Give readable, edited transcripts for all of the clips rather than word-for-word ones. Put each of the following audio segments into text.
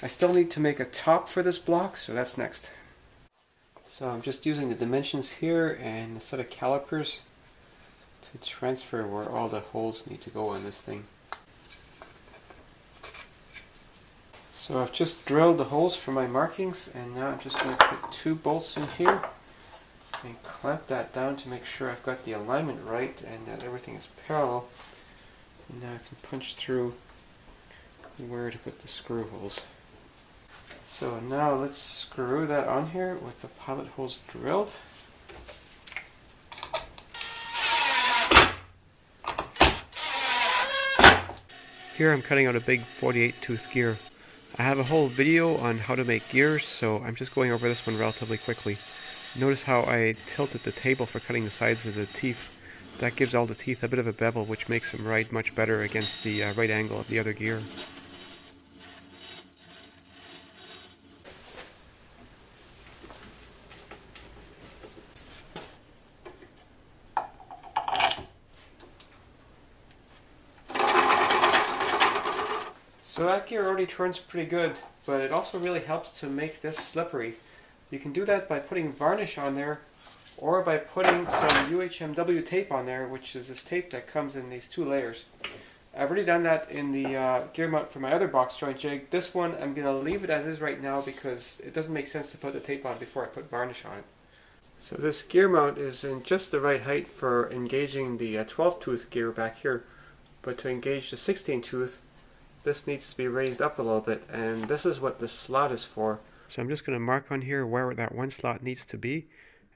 I still need to make a top for this block, so that's next. So I'm just using the dimensions here and a set of calipers to transfer where all the holes need to go on this thing. So I've just drilled the holes for my markings, and now I'm just going to put 2 bolts in here and clamp that down to make sure I've got the alignment right and that everything is parallel. And now I can punch through where to put the screw holes. So now let's screw that on here with the pilot holes drilled. Here I'm cutting out a big 48 tooth gear. I have a whole video on how to make gears, so I'm just going over this one relatively quickly. Notice how I tilted the table for cutting the sides of the teeth. That gives all the teeth a bit of a bevel, which makes them ride much better against the right angle of the other gear. So that gear already turns pretty good, but it also really helps to make this slippery. You can do that by putting varnish on there, or by putting some UHMW tape on there, which is this tape that comes in these 2 layers. I've already done that in the gear mount for my other box joint jig. This one I'm going to leave it as is right now because it doesn't make sense to put the tape on before I put varnish on it. So this gear mount is in just the right height for engaging the 12 tooth gear back here, but to engage the 16 tooth, this needs to be raised up a little bit, and this is what this slot is for. So I'm just going to mark on here where that one slot needs to be,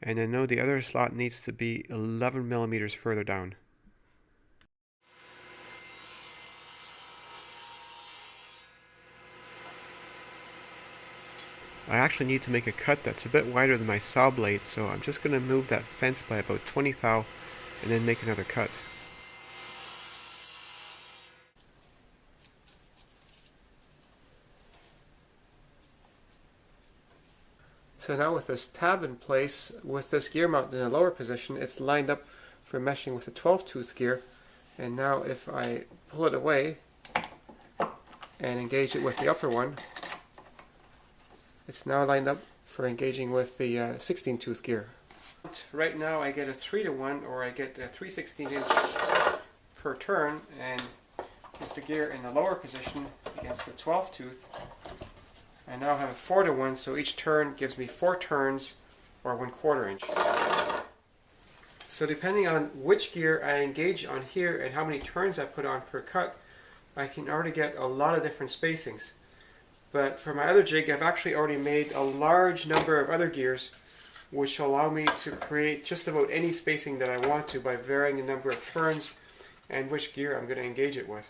and I know the other slot needs to be 11 millimeters further down. I actually need to make a cut that's a bit wider than my saw blade, so I'm just going to move that fence by about 20 thou and then make another cut. So now with this tab in place, with this gear mount in the lower position, it's lined up for meshing with the 12 tooth gear. And now if I pull it away and engage it with the upper one, it's now lined up for engaging with the 16 tooth gear. Right now I get a 3-to-1, or I get a 3/16 inch per turn, and with the gear in the lower position against the 12 tooth, I now have a 4-to-1, so each turn gives me 4 turns, or 1/4 inch. So depending on which gear I engage on here and how many turns I put on per cut, I can already get a lot of different spacings. But for my other jig, I've actually already made a large number of other gears, which allow me to create just about any spacing that I want to by varying the number of turns and which gear I'm going to engage it with.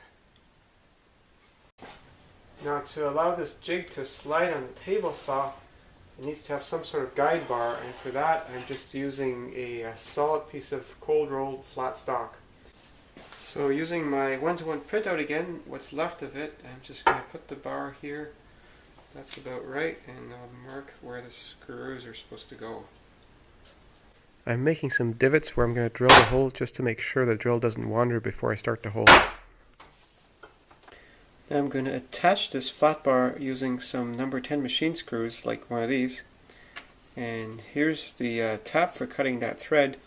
Now, to allow this jig to slide on the table saw, it needs to have some sort of guide bar, and for that I'm just using a solid piece of cold rolled flat stock. So using my 1-to-1 printout again, what's left of it, I'm just going to put the bar here. That's about right, and I'll mark where the screws are supposed to go. I'm making some divots where I'm going to drill the hole just to make sure the drill doesn't wander before I start the hole. Now I'm going to attach this flat bar using some number 10 machine screws, like one of these. And here's the tap for cutting that thread,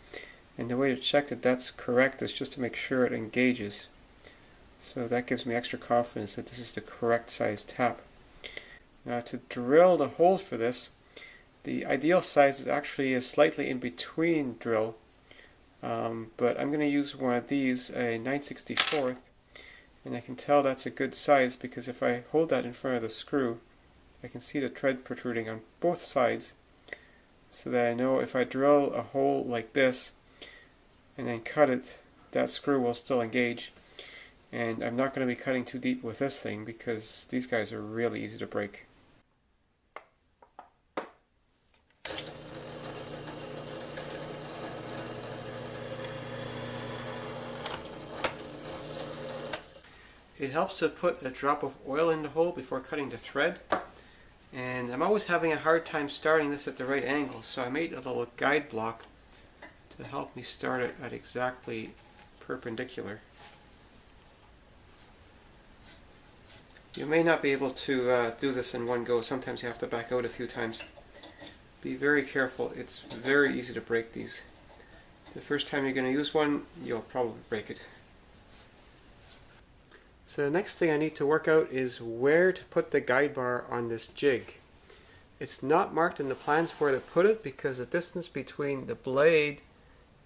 and the way to check that that's correct is just to make sure it engages. So that gives me extra confidence that this is the correct size tap. Now to drill the holes for this, the ideal size is actually a slightly in between drill, but I'm going to use one of these, a 9/64, and I can tell that's a good size because if I hold that in front of the screw, I can see the thread protruding on both sides, so that I know if I drill a hole like this and then cut it, that screw will still engage. And I'm not going to be cutting too deep with this thing because these guys are really easy to break. It helps to put a drop of oil in the hole before cutting the thread, and I'm always having a hard time starting this at the right angle, so I made a little guide block to help me start it at exactly perpendicular. You may not be able to do this in one go. Sometimes you have to back out a few times. Be very careful. It's very easy to break these. The first time you're going to use one, you'll probably break it. So the next thing I need to work out is where to put the guide bar on this jig. It's not marked in the plans where to put it because the distance between the blade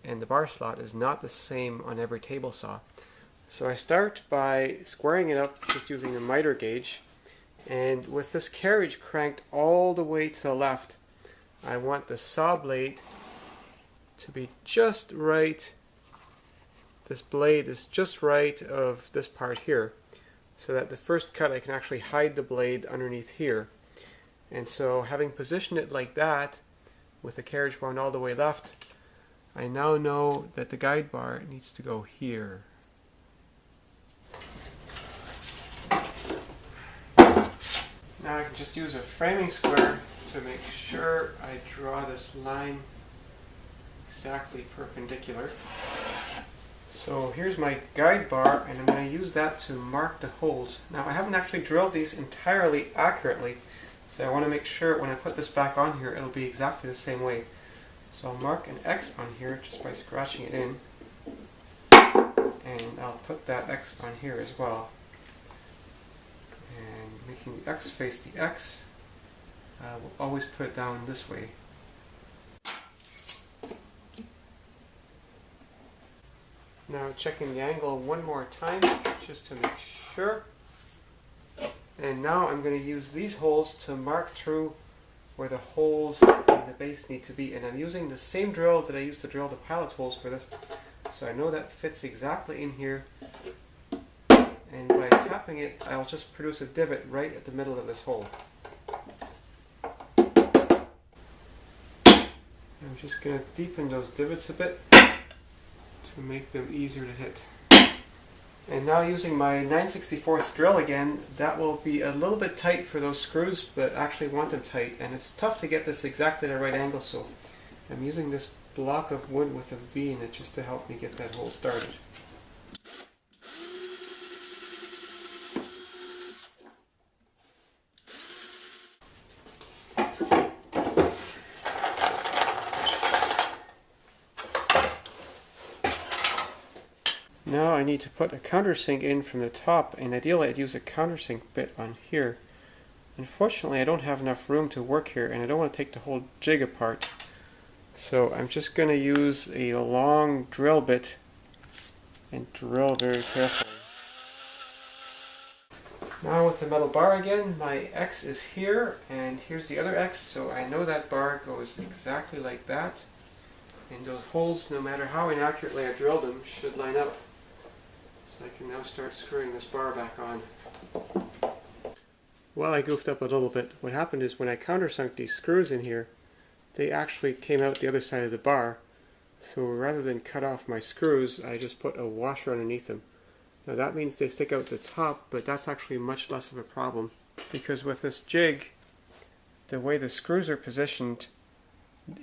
and the bar slot is not the same on every table saw. So I start by squaring it up just using the miter gauge, and with this carriage cranked all the way to the left, I want the saw blade to be just right. This blade is just right of this part here, so that the first cut I can actually hide the blade underneath here. And so having positioned it like that, with the carriage wound all the way left, I now know that the guide bar needs to go here. Now I can just use a framing square to make sure I draw this line exactly perpendicular. So here's my guide bar, and I'm going to use that to mark the holes. Now I haven't actually drilled these entirely accurately, so I want to make sure when I put this back on here it'll be exactly the same way. So I'll mark an X on here just by scratching it in, and I'll put that X on here as well. And making the X face the X, we'll always put it down this way. Now checking the angle one more time just to make sure. And now I'm going to use these holes to mark through where the holes in the base need to be. And I'm using the same drill that I used to drill the pallet holes for this. So I know that fits exactly in here. And by tapping it, I'll just produce a divot right at the middle of this hole. I'm just going to deepen those divots a bit to make them easier to hit. And now using my 9/64 drill again, that will be a little bit tight for those screws, but actually want them tight. And it's tough to get this exactly at a right angle, so I'm using this block of wood with a V in it just to help me get that hole started. Now I need to put a countersink in from the top, and ideally I'd use a countersink bit on here. Unfortunately I don't have enough room to work here, and I don't want to take the whole jig apart. So I'm just going to use a long drill bit and drill very carefully. Now with the metal bar again, my X is here, and here's the other X, so I know that bar goes exactly like that. And those holes, no matter how inaccurately I drill them, should line up. So I can now start screwing this bar back on. Well, I goofed up a little bit. What happened is when I countersunk these screws in here, they actually came out the other side of the bar. So rather than cut off my screws, I just put a washer underneath them. Now that means they stick out the top, but that's actually much less of a problem, because with this jig, the way the screws are positioned,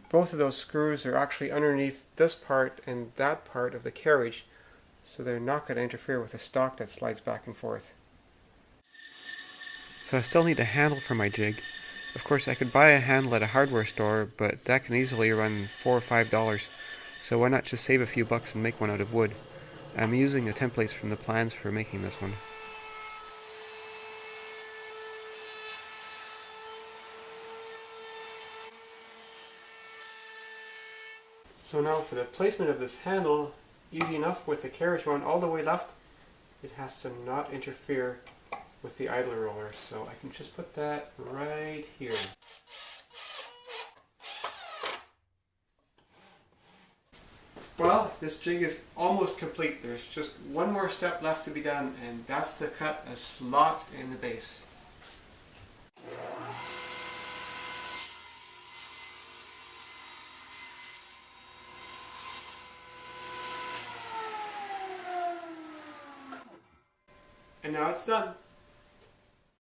both of those screws are actually underneath this part and that part of the carriage, so they're not going to interfere with the stock that slides back and forth. So I still need a handle for my jig. Of course I could buy a handle at a hardware store, but that can easily run $4 or $5, so why not just save a few bucks and make one out of wood. I'm using the templates from the plans for making this one. So now for the placement of this handle, easy enough with the carriage wound all the way left. It has to not interfere with the idler roller, so I can just put that right here. Well, this jig is almost complete. There's just one more step left to be done, and that's to cut a slot in the base. And now it's done.